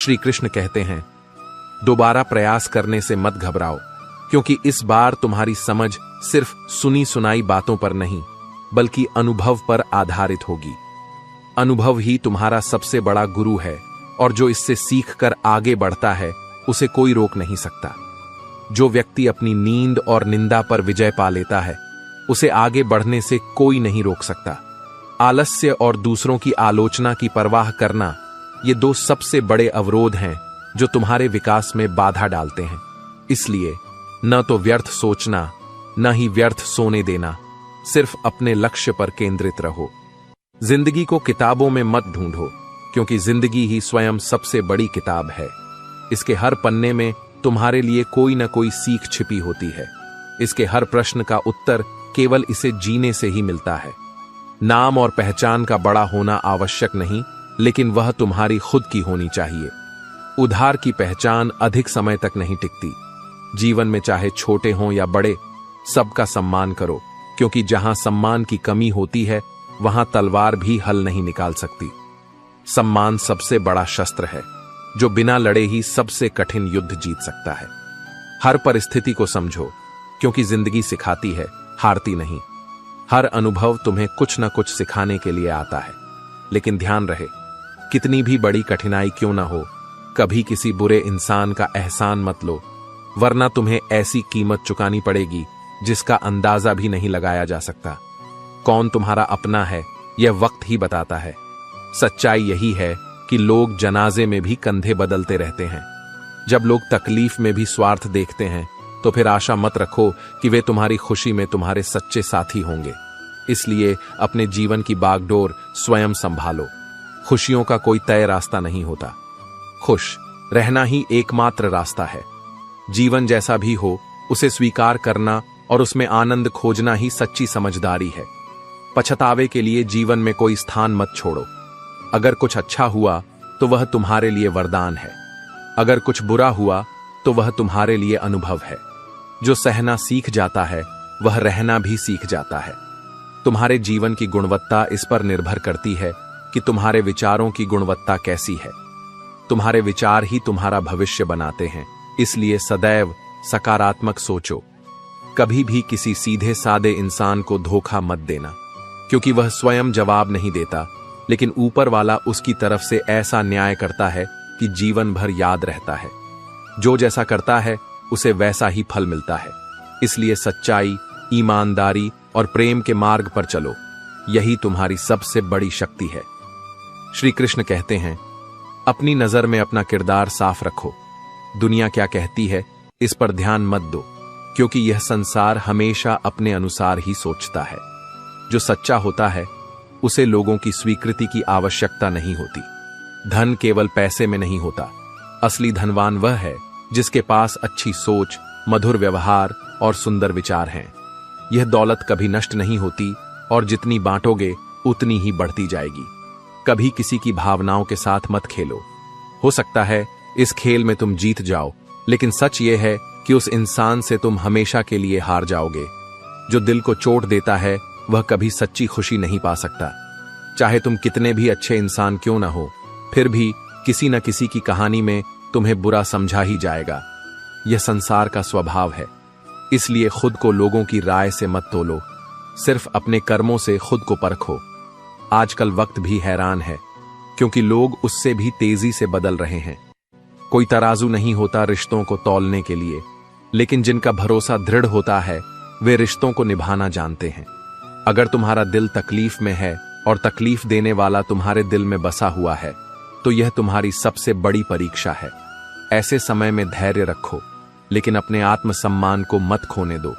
श्री कृष्ण कहते हैं, दोबारा प्रयास करने से मत घबराओ, क्योंकि इस बार तुम्हारी समझ सिर्फ सुनी सुनाई बातों पर नहीं, बल्कि अनुभव पर आधारित होगी। अनुभव ही तुम्हारा सबसे बड़ा गुरु है, और जो इससे सीखकर आगे बढ़ता है उसे कोई रोक नहीं सकता। जो व्यक्ति अपनी नींद और निंदा पर विजय पा लेता है, उसे आगे बढ़ने से कोई नहीं रोक सकता। आलस्य और दूसरों की आलोचना की परवाह करना, ये दो सबसे बड़े अवरोध हैं जो तुम्हारे विकास में बाधा डालते हैं। इसलिए न तो व्यर्थ सोचना, न ही व्यर्थ सोने देना, सिर्फ अपने लक्ष्य पर केंद्रित रहो। जिंदगी को किताबों में मत ढूंढो, क्योंकि जिंदगी ही स्वयं सबसे बड़ी किताब है। इसके हर पन्ने में तुम्हारे लिए कोई न कोई सीख छिपी होती है। इसके हर प्रश्न का उत्तर केवल इसे जीने से ही मिलता है। नाम और पहचान का बड़ा होना आवश्यक नहीं, लेकिन वह तुम्हारी खुद की होनी चाहिए। उधार की पहचान अधिक समय तक नहीं टिकती। जीवन में चाहे छोटे हों या बड़े, सबका सम्मान करो, क्योंकि जहां सम्मान की कमी होती है, वहां तलवार भी हल नहीं निकाल सकती। सम्मान सबसे बड़ा शस्त्र है, जो बिना लड़े ही सबसे कठिन युद्ध जीत सकता है। हर परिस्थिति को समझो, क्योंकि जिंदगी सिखाती है, हारती नहीं। हर अनुभव तुम्हें कुछ न कुछ सिखाने के लिए आता है। लेकिन ध्यान रहे, कितनी भी बड़ी कठिनाई क्यों ना हो, कभी किसी बुरे इंसान का एहसान मत लो, वरना तुम्हें ऐसी कीमत चुकानी पड़ेगी जिसका अंदाजा भी नहीं लगाया जा सकता। कौन तुम्हारा अपना है, यह वक्त ही बताता है। सच्चाई यही है कि लोग जनाजे में भी कंधे बदलते रहते हैं। जब लोग तकलीफ में भी स्वार्थ देखते हैं, तो फिर आशा मत रखो कि वे तुम्हारी खुशी में तुम्हारे सच्चे साथी होंगे। इसलिए अपने जीवन की बागडोर स्वयं संभालो। खुशियों का कोई तय रास्ता नहीं होता, खुश रहना ही एकमात्र रास्ता है। जीवन जैसा भी हो, उसे स्वीकार करना और उसमें आनंद खोजना ही सच्ची समझदारी है। पछतावे के लिए जीवन में कोई स्थान मत छोड़ो। अगर कुछ अच्छा हुआ तो वह तुम्हारे लिए वरदान है, अगर कुछ बुरा हुआ तो वह तुम्हारे लिए अनुभव है। जो सहना सीख जाता है, वह रहना भी सीख जाता है। तुम्हारे जीवन की गुणवत्ता इस पर निर्भर करती है कि तुम्हारे विचारों की गुणवत्ता कैसी है। तुम्हारे विचार ही तुम्हारा भविष्य बनाते हैं, इसलिए सदैव सकारात्मक सोचो। कभी भी किसी सीधे सादे इंसान को धोखा मत देना, क्योंकि वह स्वयं जवाब नहीं देता, लेकिन ऊपर वाला उसकी तरफ से ऐसा न्याय करता है कि जीवन भर याद रहता है। जो जैसा करता है, उसे वैसा ही फल मिलता है। इसलिए सच्चाई, ईमानदारी और प्रेम के मार्ग पर चलो, यही तुम्हारी सबसे बड़ी शक्ति है। श्री कृष्ण कहते हैं, अपनी नजर में अपना किरदार साफ रखो। दुनिया क्या कहती है, इस पर ध्यान मत दो, क्योंकि यह संसार हमेशा अपने अनुसार ही सोचता है। जो सच्चा होता है, उसे लोगों की स्वीकृति की आवश्यकता नहीं होती। धन केवल पैसे में नहीं होता। असली धनवान वह है जिसके पास अच्छी सोच, मधुर व्यवहार और सुंदर विचार हैं। यह दौलत कभी नष्ट नहीं होती, और जितनी बांटोगे उतनी ही बढ़ती जाएगी। कभी किसी की भावनाओं के साथ मत खेलो। हो सकता है इस खेल में तुम जीत जाओ, लेकिन सच यह है कि उस इंसान से तुम हमेशा के लिए हार जाओगे। जो दिल को चोट देता है, वह कभी सच्ची खुशी नहीं पा सकता। चाहे तुम कितने भी अच्छे इंसान क्यों ना हो, फिर भी किसी न किसी की कहानी में तुम्हें बुरा समझा ही जाएगा। यह संसार का स्वभाव है। इसलिए खुद को लोगों की राय से मत तोलो, सिर्फ अपने कर्मों से खुद को परखो। आजकल वक्त भी हैरान है, क्योंकि लोग उससे भी तेजी से बदल रहे हैं। कोई तराजू नहीं होता रिश्तों को तौलने के लिए, लेकिन जिनका भरोसा दृढ़ होता है, वे रिश्तों को निभाना जानते हैं। अगर तुम्हारा दिल तकलीफ में है और तकलीफ देने वाला तुम्हारे दिल में बसा हुआ है, तो यह तुम्हारी सबसे बड़ी परीक्षा है। ऐसे समय में धैर्य रखो, लेकिन अपने आत्मसम्मान को मत खोने दो।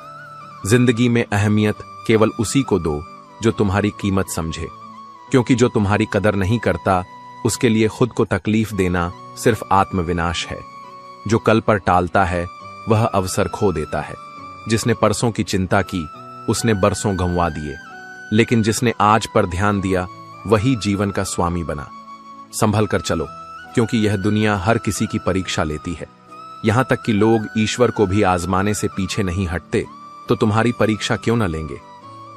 जिंदगी में अहमियत केवल उसी को दो जो तुम्हारी कीमत समझे, क्योंकि जो तुम्हारी कदर नहीं करता, उसके लिए खुद को तकलीफ देना सिर्फ आत्मविनाश है। जो कल पर टालता है, वह अवसर खो देता है। जिसने परसों की चिंता की, उसने बरसों गंवा दिए, लेकिन जिसने आज पर ध्यान दिया, वही जीवन का स्वामी बना। संभल कर चलो, क्योंकि यह दुनिया हर किसी की परीक्षा लेती है। यहां तक कि लोग ईश्वर को भी आजमाने से पीछे नहीं हटते, तो तुम्हारी परीक्षा क्यों न लेंगे।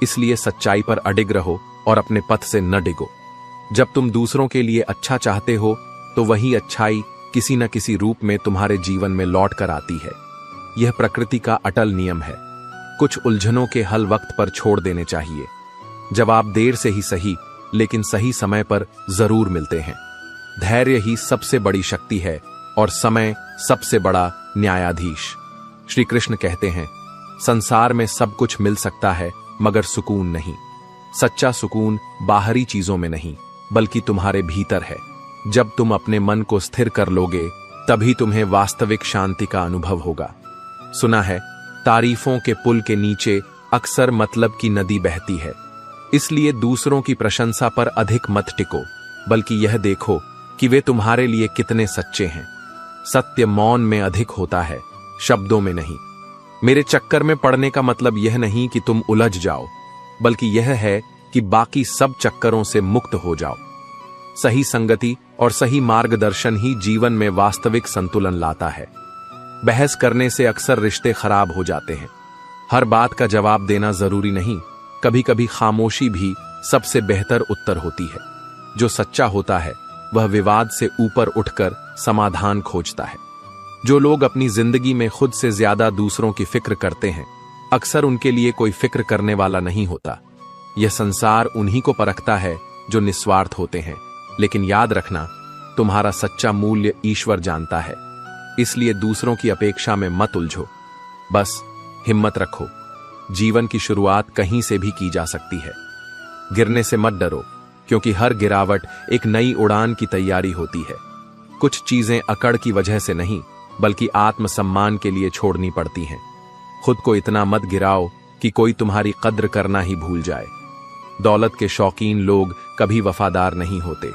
इसलिए सच्चाई पर अडिग रहो और अपने पथ से न डिगो। जब तुम दूसरों के लिए अच्छा चाहते हो, तो वही अच्छाई किसी न किसी रूप में तुम्हारे जीवन में लौट कर आती है। यह प्रकृति का अटल नियम है। कुछ उलझनों के हल वक्त पर छोड़ देने चाहिए। जवाब देर से ही सही, लेकिन सही समय पर जरूर मिलते हैं। धैर्य ही सबसे बड़ी शक्ति है और समय सबसे बड़ा न्यायाधीश। श्री कृष्ण कहते हैं, संसार में सब कुछ मिल सकता है मगर सुकून नहीं। सच्चा सुकून बाहरी चीजों में नहीं, बल्कि तुम्हारे भीतर है। जब तुम अपने मन को स्थिर कर लोगे, तभी तुम्हें वास्तविक शांति का अनुभव होगा। सुना है, तारीफों के पुल के नीचे अक्सर मतलब की नदी बहती है। इसलिए दूसरों की प्रशंसा पर अधिक मत टिको, बल्कि यह देखो कि वे तुम्हारे लिए कितने सच्चे हैं। सत्य मौन में अधिक होता है, शब्दों में नहीं। मेरे चक्कर में पड़ने का मतलब यह नहीं कि तुम उलझ जाओ, बल्कि यह है कि बाकी सब चक्करों से मुक्त हो जाओ। सही संगति और सही मार्गदर्शन ही जीवन में वास्तविक संतुलन लाता है। बहस करने से अक्सर रिश्ते खराब हो जाते हैं। हर बात का जवाब देना जरूरी नहीं, कभी कभी खामोशी भी सबसे बेहतर उत्तर होती है। जो सच्चा होता है वह विवाद से ऊपर उठकर समाधान खोजता है। जो लोग अपनी जिंदगी में खुद से ज्यादा दूसरों की फिक्र करते हैं, अक्सर उनके लिए कोई फिक्र करने वाला नहीं होता। यह संसार उन्हीं को परखता है जो निस्वार्थ होते हैं। लेकिन याद रखना, तुम्हारा सच्चा मूल्य ईश्वर जानता है। इसलिए दूसरों की अपेक्षा में मत उलझो, बस हिम्मत रखो। जीवन की शुरुआत कहीं से भी की जा सकती है। गिरने से मत डरो, क्योंकि हर गिरावट एक नई उड़ान की तैयारी होती है। कुछ चीजें अकड़ की वजह से नहीं, बल्कि आत्मसम्मान के लिए छोड़नी पड़ती हैं। खुद को इतना मत गिराओ कि कोई तुम्हारी कद्र करना ही भूल जाए। दौलत के शौकीन लोग कभी वफादार नहीं होते,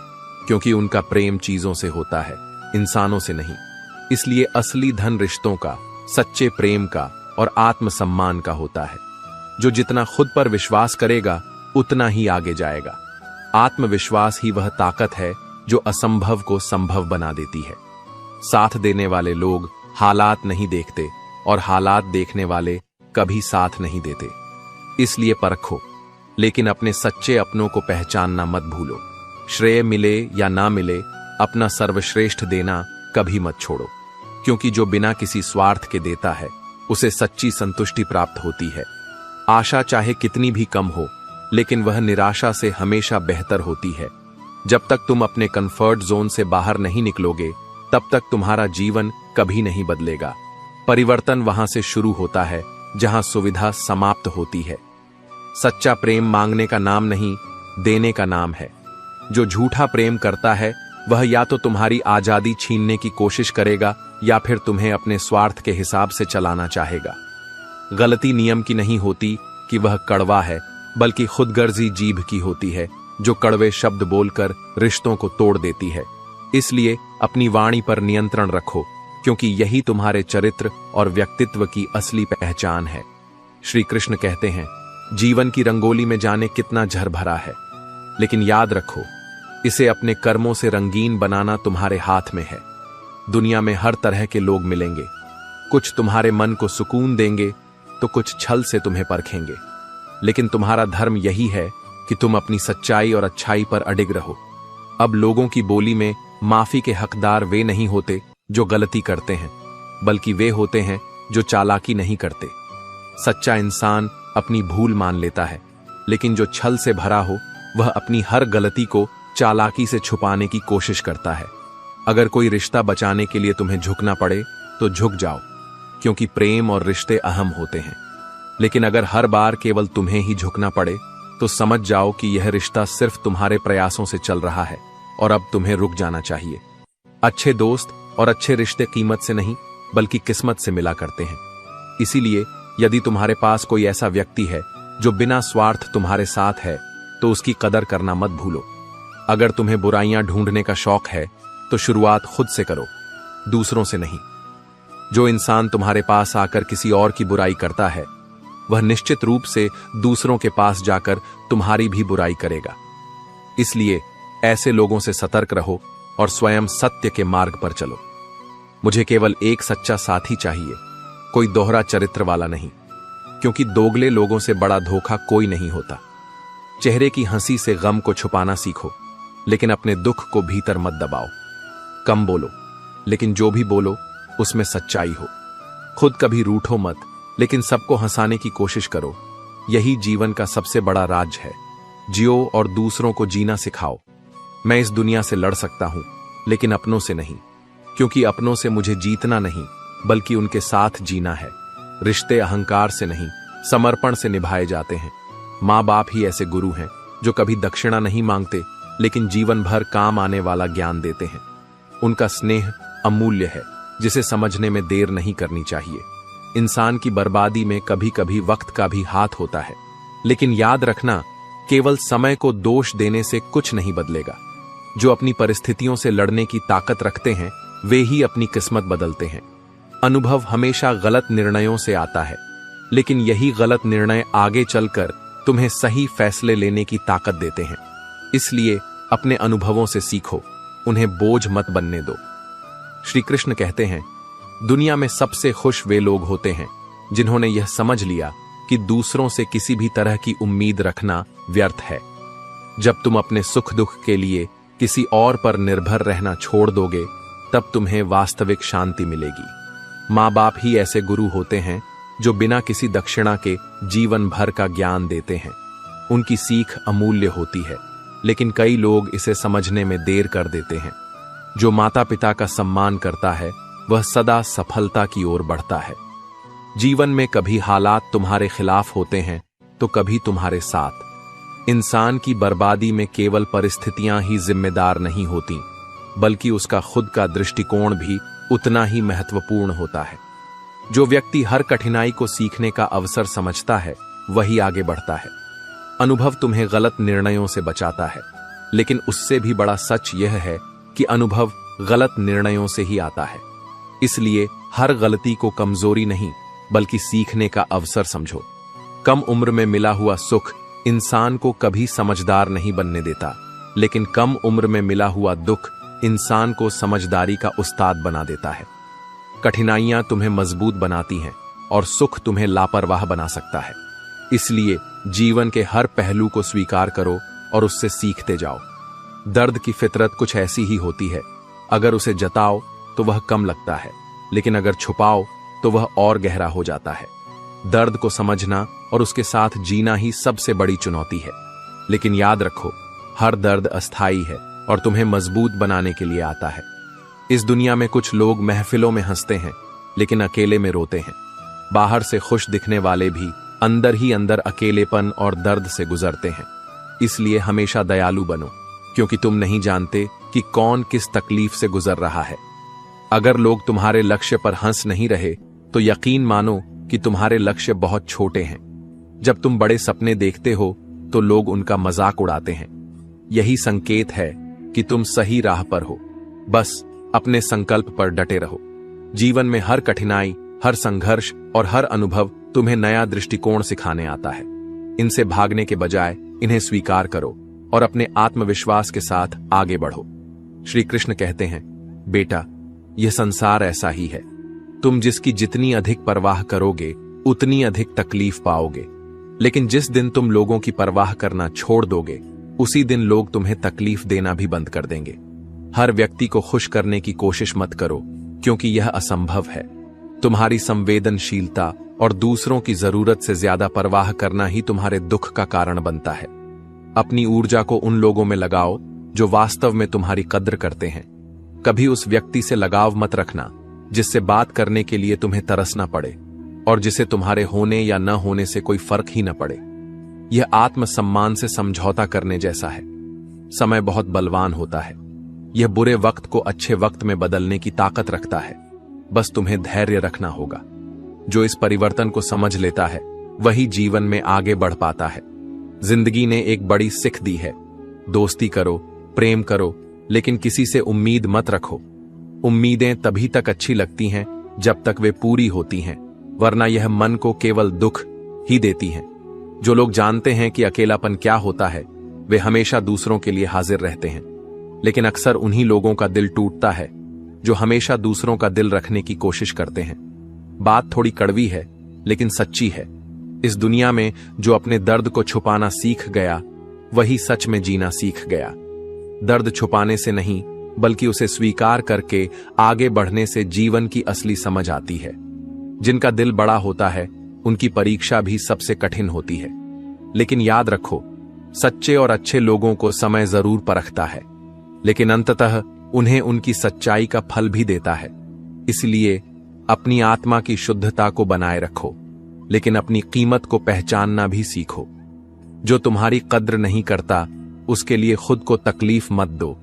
क्योंकि उनका प्रेम चीजों से होता है, इंसानों से नहीं। इसलिए असली धन रिश्तों का, सच्चे प्रेम का और आत्मसम्मान का होता है। जो जितना खुद पर विश्वास करेगा, उतना ही आगे जाएगा। आत्मविश्वास ही वह ताकत है जो असंभव को संभव बना देती है। साथ देने वाले लोग हालात नहीं देखते और हालात देखने वाले कभी साथ नहीं देते। इसलिए परखो, लेकिन अपने सच्चे अपनों को पहचानना मत भूलो। श्रेय मिले या ना मिले, अपना सर्वश्रेष्ठ देना कभी मत छोड़ो, क्योंकि जो बिना किसी स्वार्थ के देता है, उसे सच्ची संतुष्टि प्राप्त होती है। आशा चाहे कितनी भी कम हो, लेकिन वह निराशा से हमेशा बेहतर होती है। जब तक तुम अपने कंफर्ट जोन से बाहर नहीं निकलोगे, तब तक तुम्हारा जीवन कभी नहीं बदलेगा। परिवर्तन वहां से शुरू होता है जहां सुविधा समाप्त होती है। सच्चा प्रेम मांगने का नाम नहीं, देने का नाम है। जो झूठा प्रेम करता है, वह या तो तुम्हारी आजादी छीनने की कोशिश करेगा या फिर तुम्हें अपने स्वार्थ के हिसाब से चलाना चाहेगा। गलती नियम की नहीं होती कि वह कड़वा है, बल्कि खुदगर्जी जीभ की होती है, जो कड़वे शब्द बोलकर रिश्तों को तोड़ देती है। इसलिए अपनी वाणी पर नियंत्रण रखो, क्योंकि यही तुम्हारे चरित्र और व्यक्तित्व की असली पहचान है। श्री कृष्ण कहते हैं, जीवन की रंगोली में जाने कितना झर भरा है, लेकिन याद रखो, इसे अपने कर्मों से रंगीन बनाना तुम्हारे हाथ में है। दुनिया में हर तरह के लोग मिलेंगे। कुछ तुम्हारे मन को सुकून देंगे, तो कुछ छल से तुम्हें परखेंगे। लेकिन तुम्हारा धर्म यही है कि तुम अपनी सच्चाई और अच्छाई पर अडिग रहो। अब लोगों की बोली में माफी के हकदार वे नहीं होते जो गलती करते हैं, बल्कि वे होते हैं जो चालाकी नहीं करते। सच्चा इंसान अपनी भूल मान लेता है, लेकिन जो छल से भरा हो, वह अपनी हर गलती को चालाकी से छुपाने की कोशिश करता है। अगर कोई रिश्ता बचाने के लिए तुम्हें झुकना पड़े, तो झुक जाओ, क्योंकि प्रेम और रिश्ते अहम होते हैं। लेकिन अगर हर बार केवल तुम्हें ही झुकना पड़े, तो समझ जाओ कि यह रिश्ता सिर्फ तुम्हारे प्रयासों से चल रहा है और अब तुम्हें रुक जाना चाहिए। अच्छे दोस्त और अच्छे रिश्ते कीमत से नहीं, बल्कि किस्मत से मिला करते हैं। इसीलिए यदि तुम्हारे पास कोई ऐसा व्यक्ति है जो बिना स्वार्थ तुम्हारे साथ है, तो उसकी कदर करना मत भूलो। अगर तुम्हें बुराइयां ढूंढने का शौक है, तो शुरुआत खुद से करो, दूसरों से नहीं। जो इंसान तुम्हारे पास आकर किसी और की बुराई करता है, वह निश्चित रूप से दूसरों के पास जाकर तुम्हारी भी बुराई करेगा। इसलिए ऐसे लोगों से सतर्क रहो और स्वयं सत्य के मार्ग पर चलो। मुझे केवल एक सच्चा साथी चाहिए, कोई दोहरा चरित्र वाला नहीं, क्योंकि दोगले लोगों से बड़ा धोखा कोई नहीं होता। चेहरे की हंसी से गम को छुपाना सीखो, लेकिन अपने दुख को भीतर मत दबाओ। कम बोलो, लेकिन जो भी बोलो उसमें सच्चाई हो। खुद कभी रूठो मत, लेकिन सबको हंसाने की कोशिश करो। यही जीवन का सबसे बड़ा राज है। जियो और दूसरों को जीना सिखाओ। मैं इस दुनिया से लड़ सकता हूं, लेकिन अपनों से नहीं, क्योंकि अपनों से मुझे जीतना नहीं बल्कि उनके साथ जीना है। रिश्ते अहंकार से नहीं, समर्पण से निभाए जाते हैं। माँ बाप ही ऐसे गुरु हैं जो कभी दक्षिणा नहीं मांगते, लेकिन जीवन भर काम आने वाला ज्ञान देते हैं। उनका स्नेह अमूल्य है, जिसे समझने में देर नहीं करनी चाहिए। इंसान की बर्बादी में कभी कभी वक्त का भी हाथ होता है, लेकिन याद रखना, केवल समय को दोष देने से कुछ नहीं बदलेगा। जो अपनी परिस्थितियों से लड़ने की ताकत रखते हैं, वे ही अपनी किस्मत बदलते हैं। अनुभव हमेशा गलत निर्णयों से आता है, लेकिन यही गलत निर्णय आगे चलकर तुम्हें सही फैसले लेने की ताकत देते हैं। इसलिए अपने अनुभवों से सीखो, उन्हें बोझ मत बनने दो। श्री कृष्ण कहते हैं, दुनिया में सबसे खुश वे लोग होते हैं जिन्होंने यह समझ लिया कि दूसरों से किसी भी तरह की उम्मीद रखना व्यर्थ है। जब तुम अपने सुख दुख के लिए किसी और पर निर्भर रहना छोड़ दोगे, तब तुम्हें वास्तविक शांति मिलेगी। माँ बाप ही ऐसे गुरु होते हैं जो बिना किसी दक्षिणा के जीवन भर का ज्ञान देते हैं। उनकी सीख अमूल्य होती है, लेकिन कई लोग इसे समझने में देर कर देते हैं। जो माता पिता का सम्मान करता है, वह सदा सफलता की ओर बढ़ता है। जीवन में कभी हालात तुम्हारे खिलाफ होते हैं तो कभी तुम्हारे साथ। इंसान की बर्बादी में केवल परिस्थितियां ही जिम्मेदार नहीं होती, बल्कि उसका खुद का दृष्टिकोण भी उतना ही महत्वपूर्ण होता है। जो व्यक्ति हर कठिनाई को सीखने का अवसर समझता है, वही आगे बढ़ता है। अनुभव तुम्हें गलत निर्णयों से बचाता है, लेकिन उससे भी बड़ा सच यह है कि अनुभव गलत निर्णयों से ही आता है। इसलिए हर गलती को कमजोरी नहीं, बल्कि सीखने का अवसर समझो। कम उम्र में मिला हुआ सुख इंसान को कभी समझदार नहीं बनने देता, लेकिन कम उम्र में मिला हुआ दुख इंसान को समझदारी का उस्ताद बना देता है। कठिनाइयां तुम्हें मजबूत बनाती हैं और सुख तुम्हें लापरवाह बना सकता है। इसलिए जीवन के हर पहलू को स्वीकार करो और उससे सीखते जाओ। दर्द की फितरत कुछ ऐसी ही होती है, अगर उसे जताओ तो वह कम लगता है, लेकिन अगर छुपाओ तो वह और गहरा हो जाता है। दर्द को समझना और उसके साथ जीना ही सबसे बड़ी चुनौती है। लेकिन याद रखो, हर दर्द अस्थाई है और तुम्हें मजबूत बनाने के लिए आता है। इस दुनिया में कुछ लोग महफिलों में हंसते हैं, लेकिन अकेले में रोते हैं। बाहर से खुश दिखने वाले भी अंदर ही अंदर अकेलेपन और दर्द से गुजरते हैं। इसलिए हमेशा दयालु बनो, क्योंकि तुम नहीं जानते कि कौन किस तकलीफ से गुजर रहा है। अगर लोग तुम्हारे लक्ष्य पर हंस नहीं रहे, तो यकीन मानो कि तुम्हारे लक्ष्य बहुत छोटे हैं। जब तुम बड़े सपने देखते हो तो लोग उनका मजाक उड़ाते हैं। यही संकेत है कि तुम सही राह पर हो। बस अपने संकल्प पर डटे रहो। जीवन में हर कठिनाई, हर संघर्ष और हर अनुभव तुम्हें नया दृष्टिकोण सिखाने आता है। इनसे भागने के बजाय इन्हें स्वीकार करो और अपने आत्मविश्वास के साथ आगे बढ़ो। श्री कृष्ण कहते हैं, बेटा, यह संसार ऐसा ही है। तुम जिसकी जितनी अधिक परवाह करोगे, उतनी अधिक तकलीफ पाओगे। लेकिन जिस दिन तुम लोगों की परवाह करना छोड़ दोगे, उसी दिन लोग तुम्हें तकलीफ देना भी बंद कर देंगे। हर व्यक्ति को खुश करने की कोशिश मत करो, क्योंकि यह असंभव है। तुम्हारी संवेदनशीलता और दूसरों की जरूरत से ज्यादा परवाह करना ही तुम्हारे दुख का कारण बनता है। अपनी ऊर्जा को उन लोगों में लगाओ जो वास्तव में तुम्हारी कद्र करते हैं। कभी उस व्यक्ति से लगाव मत रखना जिससे बात करने के लिए तुम्हें तरसना पड़े और जिसे तुम्हारे होने या न होने से कोई फर्क ही न पड़े। यह आत्मसम्मान से समझौता करने जैसा है। समय बहुत बलवान होता है। यह बुरे वक्त को अच्छे वक्त में बदलने की ताकत रखता है। बस तुम्हें धैर्य रखना होगा। जो इस परिवर्तन को समझ लेता है, वही जीवन में आगे बढ़ पाता है। जिंदगी ने एक बड़ी सीख दी है। दोस्ती करो, प्रेम करो, लेकिन किसी से उम्मीद मत रखो। उम्मीदें तभी तक अच्छी लगती हैं जब तक वे पूरी होती हैं, वरना यह मन को केवल दुख ही देती हैं। जो लोग जानते हैं कि अकेलापन क्या होता है, वे हमेशा दूसरों के लिए हाजिर रहते हैं। लेकिन अक्सर उन्हीं लोगों का दिल टूटता है जो हमेशा दूसरों का दिल रखने की कोशिश करते हैं। बात थोड़ी कड़वी है, लेकिन सच्ची है। इस दुनिया में जो अपने दर्द को छुपाना सीख गया, वही सच में जीना सीख गया। दर्द छुपाने से नहीं, बल्कि उसे स्वीकार करके आगे बढ़ने से जीवन की असली समझ आती है। जिनका दिल बड़ा होता है उनकी परीक्षा भी सबसे कठिन होती है। लेकिन याद रखो, सच्चे और अच्छे लोगों को समय जरूर परखता है, लेकिन अंततः उन्हें उनकी सच्चाई का फल भी देता है। इसलिए अपनी आत्मा की शुद्धता को बनाए रखो, लेकिन अपनी कीमत को पहचानना भी सीखो। जो तुम्हारी कद्र नहीं करता उसके लिए खुद को तकलीफ मत दो।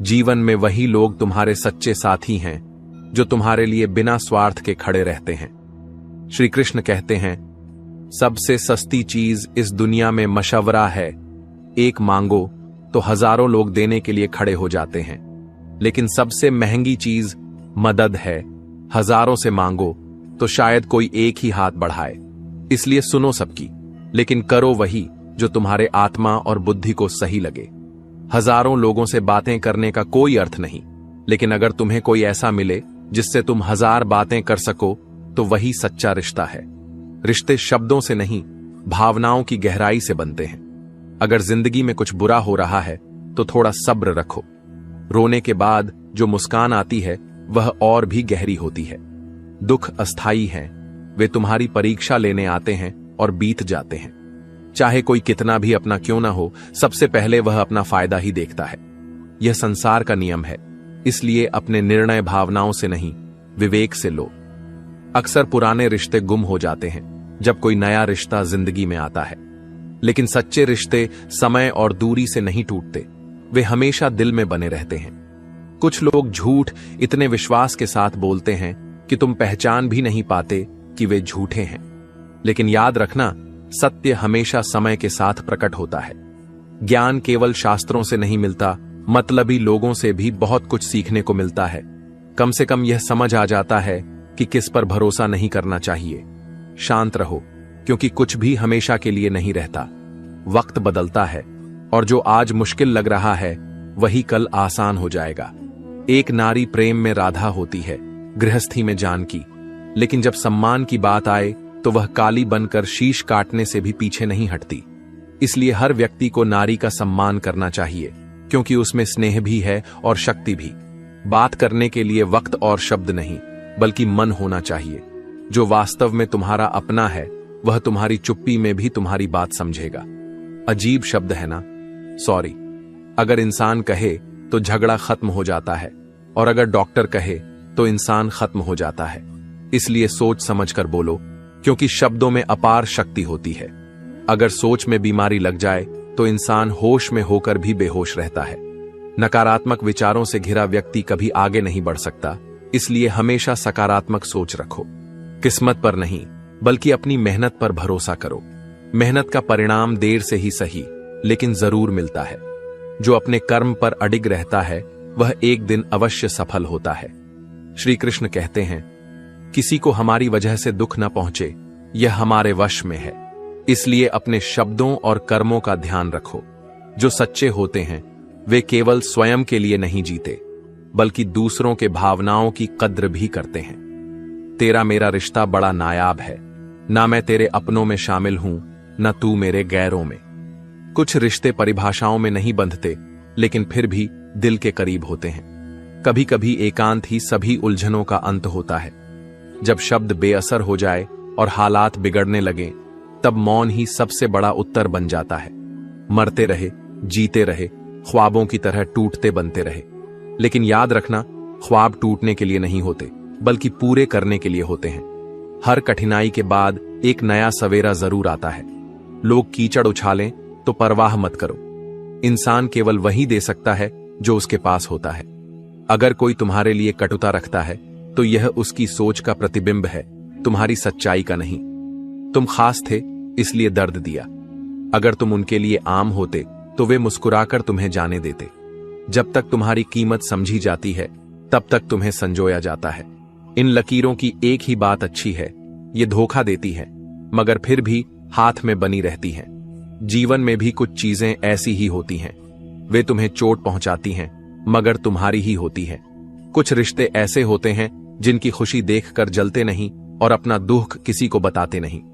जीवन में वही लोग तुम्हारे सच्चे साथी हैं जो तुम्हारे लिए बिना स्वार्थ के खड़े रहते हैं। श्री कृष्ण कहते हैं, सबसे सस्ती चीज इस दुनिया में मशवरा है। एक मांगो तो हजारों लोग देने के लिए खड़े हो जाते हैं, लेकिन सबसे महंगी चीज मदद है। हजारों से मांगो तो शायद कोई एक ही हाथ बढ़ाए। इसलिए सुनो सबकी, लेकिन करो वही जो तुम्हारे आत्मा और बुद्धि को सही लगे। हजारों लोगों से बातें करने का कोई अर्थ नहीं, लेकिन अगर तुम्हें कोई ऐसा मिले जिससे तुम 1000 बातें कर सको तो वही सच्चा रिश्ता है। रिश्ते शब्दों से नहीं, भावनाओं की गहराई से बनते हैं। अगर जिंदगी में कुछ बुरा हो रहा है तो थोड़ा सब्र रखो। रोने के बाद जो मुस्कान आती है वह और भी गहरी होती है। दुख अस्थाई हैं, वे तुम्हारी परीक्षा लेने आते हैं और बीत जाते हैं। चाहे कोई कितना भी अपना क्यों ना हो, सबसे पहले वह अपना फायदा ही देखता है। यह संसार का नियम है, इसलिए अपने निर्णय भावनाओं से नहीं, विवेक से लो। अक्सर पुराने रिश्ते गुम हो जाते हैं जब कोई नया रिश्ता जिंदगी में आता है, लेकिन सच्चे रिश्ते समय और दूरी से नहीं टूटते, वे हमेशा दिल में बने रहते हैं। कुछ लोग झूठ इतने विश्वास के साथ बोलते हैं कि तुम पहचान भी नहीं पाते कि वे झूठे हैं। लेकिन याद रखना, सत्य हमेशा समय के साथ प्रकट होता है। ज्ञान केवल शास्त्रों से नहीं मिलता, मतलबी लोगों से भी बहुत कुछ सीखने को मिलता है। कम से कम यह समझ आ जाता है कि किस पर भरोसा नहीं करना चाहिए। शांत रहो, क्योंकि कुछ भी हमेशा के लिए नहीं रहता। वक्त बदलता है और जो आज मुश्किल लग रहा है वही कल आसान हो जाएगा। एक नारी प्रेम में राधा होती है, गृहस्थी में जानकी, लेकिन जब सम्मान की बात आए तो वह काली बनकर शीश काटने से भी पीछे नहीं हटती। इसलिए हर व्यक्ति को नारी का सम्मान करना चाहिए, क्योंकि उसमें स्नेह भी है और शक्ति भी। बात करने के लिए वक्त और शब्द नहीं, बल्कि मन होना चाहिए। जो वास्तव में तुम्हारा अपना है वह तुम्हारी चुप्पी में भी तुम्हारी बात समझेगा। अजीब शब्द है ना, सॉरी। अगर इंसान कहे तो झगड़ा खत्म हो जाता है, और अगर डॉक्टर कहे तो इंसान खत्म हो जाता है। इसलिए सोच समझकर बोलो, क्योंकि शब्दों में अपार शक्ति होती है। अगर सोच में बीमारी लग जाए तो इंसान होश में होकर भी बेहोश रहता है। नकारात्मक विचारों से घिरा व्यक्ति कभी आगे नहीं बढ़ सकता। इसलिए हमेशा सकारात्मक सोच रखो। किस्मत पर नहीं, बल्कि अपनी मेहनत पर भरोसा करो। मेहनत का परिणाम देर से ही सही, लेकिन जरूर मिलता है। जो अपने कर्म पर अडिग रहता है वह एक दिन अवश्य सफल होता है। श्री कृष्ण कहते हैं, किसी को हमारी वजह से दुख न पहुंचे, यह हमारे वश में है। इसलिए अपने शब्दों और कर्मों का ध्यान रखो। जो सच्चे होते हैं वे केवल स्वयं के लिए नहीं जीते, बल्कि दूसरों के भावनाओं की कद्र भी करते हैं। तेरा मेरा रिश्ता बड़ा नायाब है, ना मैं तेरे अपनों में शामिल हूं, न तू मेरे गैरों में। कुछ रिश्ते परिभाषाओं में नहीं बंधते, लेकिन फिर भी दिल के करीब होते हैं। कभी कभी एकांत ही सभी उलझनों का अंत होता है। जब शब्द बेअसर हो जाए और हालात बिगड़ने लगे, तब मौन ही सबसे बड़ा उत्तर बन जाता है। मरते रहे, जीते रहे, ख्वाबों की तरह टूटते बनते रहे। लेकिन याद रखना, ख्वाब टूटने के लिए नहीं होते, बल्कि पूरे करने के लिए होते हैं। हर कठिनाई के बाद एक नया सवेरा जरूर आता है। लोग कीचड़ उछालें तो परवाह मत करो। इंसान केवल वही दे सकता है जो उसके पास होता है। अगर कोई तुम्हारे लिए कटुता रखता है तो यह उसकी सोच का प्रतिबिंब है, तुम्हारी सच्चाई का नहीं। तुम खास थे इसलिए दर्द दिया। अगर तुम उनके लिए आम होते तो वे मुस्कुराकर तुम्हें जाने देते। जब तक तुम्हारी कीमत समझी जाती है तब तक तुम्हें संजोया जाता है। इन लकीरों की एक ही बात अच्छी है, ये धोखा देती है मगर फिर भी हाथ में बनी रहती हैं। जीवन में भी कुछ चीजें ऐसी ही होती हैं, वे तुम्हें चोट पहुंचाती हैं मगर तुम्हारी ही होती हैं। कुछ रिश्ते ऐसे होते हैं जिनकी खुशी देखकर जलते नहीं और अपना दुख किसी को बताते नहीं।